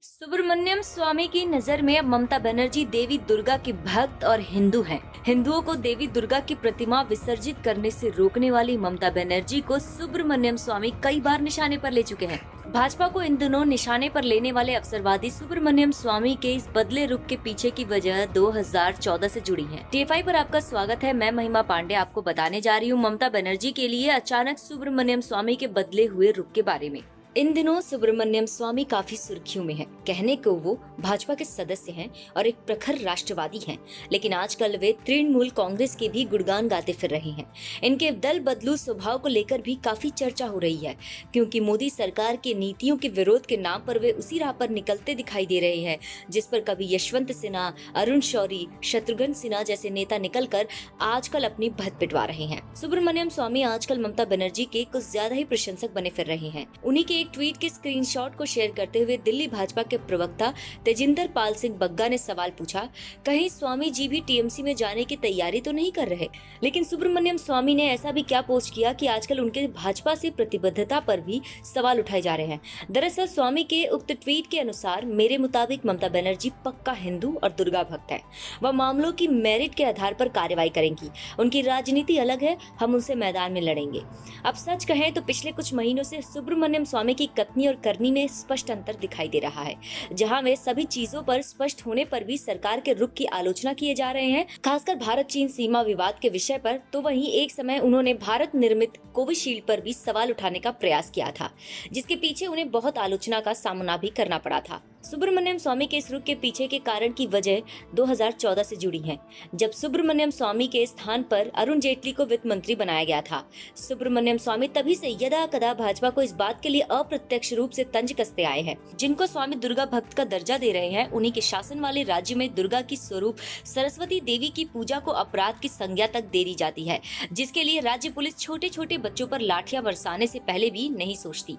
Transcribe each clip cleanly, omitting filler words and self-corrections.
सुब्रमण्यम स्वामी की नजर में अब ममता बनर्जी देवी दुर्गा की भक्त और हिंदू हैं। हिंदुओं को देवी दुर्गा की प्रतिमा विसर्जित करने से रोकने वाली ममता बनर्जी को सुब्रमण्यम स्वामी कई बार निशाने पर ले चुके हैं। भाजपा को इन दिनों निशाने पर लेने वाले अवसरवादी सुब्रमण्यम स्वामी के इस बदले रुख के पीछे की वजह 2014 से जुड़ी है। टीएफआई पर आपका स्वागत है। मैं महिमा पांडे आपको बताने जा रही हूँ ममता बनर्जी के लिए अचानक सुब्रमण्यम स्वामी के बदले हुए रुख के बारे में। इन दिनों सुब्रमण्यम स्वामी काफी सुर्खियों में हैं। कहने को वो भाजपा के सदस्य हैं और एक प्रखर राष्ट्रवादी हैं, लेकिन आजकल वे तृणमूल कांग्रेस के भी गुणगान गाते फिर रहे हैं। इनके दल बदलू स्वभाव को लेकर भी काफी चर्चा हो रही है, क्योंकि मोदी सरकार की नीतियों के विरोध के नाम पर वे उसी राह पर निकलते दिखाई दे रहे हैं जिस पर कभी यशवंत सिन्हा, अरुण शौरी, शत्रुघ्न सिन्हा जैसे नेता निकलकर आजकल अपनी भद्द पिटवा रहे हैं। सुब्रमण्यम स्वामी आजकल ममता बनर्जी के कुछ ज्यादा ही प्रशंसक बने फिर रहे हैं। उन्हीं के एक ट्वीट के स्क्रीनशॉट को शेयर करते हुए दिल्ली भाजपा के प्रवक्ता तेजिंदर पाल सिंह बग्गा ने सवाल पूछा, कहीं स्वामी जी भी टीएमसी में जाने की तैयारी तो नहीं कर रहे? लेकिन सुब्रमण्यम स्वामी ने ऐसा भी क्या पोस्ट किया कि आजकल उनके भाजपा से प्रतिबद्धता पर भी सवाल उठाए जा रहे हैं। दरअसल स्वामी के उक्त ट्वीट के अनुसार, मेरे मुताबिक ममता बनर्जी पक्का हिंदू और दुर्गा भक्त है। वह मामलों की मेरिट के आधार पर कार्रवाई करेंगी। उनकी राजनीति अलग है, हम उनसे मैदान में लड़ेंगे। अब सच कहें तो पिछले कुछ महीनों से सुब्रमण्यम स्वामी की कथनी और करनी में स्पष्ट अंतर दिखाई दे रहा है। जहां वे सभी चीजों पर स्पष्ट होने पर भी सरकार के रुख की आलोचना किए जा रहे हैं, खासकर भारत चीन सीमा विवाद के विषय पर, तो वहीं एक समय उन्होंने भारत निर्मित कोविशील्ड पर भी सवाल उठाने का प्रयास किया था, जिसके पीछे उन्हें बहुत आलोचना का सामना भी करना पड़ा था। सुब्रमण्यम स्वामी के इस रुख के पीछे के कारण की वजह 2014 से जुड़ी है, जब सुब्रमण्यम स्वामी के स्थान पर अरुण जेटली को वित्त मंत्री बनाया गया था। सुब्रमण्यम स्वामी तभी से यदा कदा भाजपा को इस बात के लिए अप्रत्यक्ष रूप से तंज कसते आए हैं, जिनको स्वामी दुर्गा भक्त का दर्जा दे रहे हैं, उन्हीं के शासन वाले राज्य में दुर्गा की स्वरूप सरस्वती देवी की पूजा को अपराध की संज्ञा तक दे दी जाती है, जिसके लिए राज्य पुलिस छोटे छोटे बच्चों पर लाठियां बरसाने से पहले भी नहीं सोचती।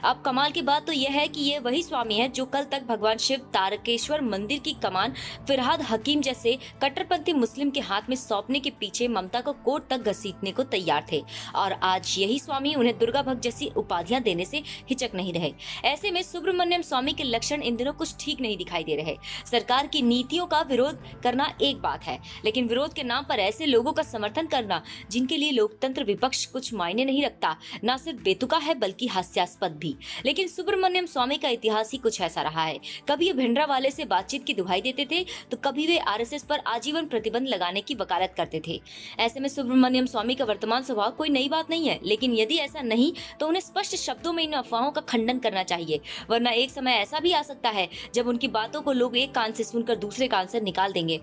अब कमाल की बात तो यह है कि ये वही स्वामी है जो कल तक भगवान शिव तारकेश्वर मंदिर की कमान फिरहाद हकीम जैसे कट्टरपंथी मुस्लिम के हाथ में सौंपने के पीछे ममता को कोर्ट तक घसीटने को तैयार थे, और आज यही स्वामी उन्हें दुर्गा भक्त जैसी उपाधियां देने से हिचक नहीं रहे। ऐसे में सुब्रमण्यम स्वामी के लक्षण इन दिनों कुछ ठीक नहीं दिखाई दे रहे। सरकार की नीतियों का विरोध करना एक बात है, लेकिन विरोध के नाम पर ऐसे लोगों का समर्थन करना जिनके लिए लोकतंत्र विपक्ष कुछ मायने नहीं रखता, न सिर्फ बेतुका है बल्कि हास्यास्पद भी। लेकिन सुब्रमण्यम स्वामी का इतिहास ही कुछ ऐसा रहा है। कभी ये भिंडरावाले से बातचीत की दुहाई देते थे, तो कभी वे आरएसएस पर आजीवन प्रतिबंध लगाने की वकालत करते थे। ऐसे में सुब्रमण्यम स्वामी का वर्तमान स्वभाव कोई नई बात नहीं है, लेकिन यदि ऐसा नहीं तो उन्हें स्पष्ट शब्दों में इन अफवाहों का खंडन करना चाहिए, वरना एक समय ऐसा भी आ सकता है जब उनकी बातों को लोग एक कान से सुनकर दूसरे कान से निकाल देंगे।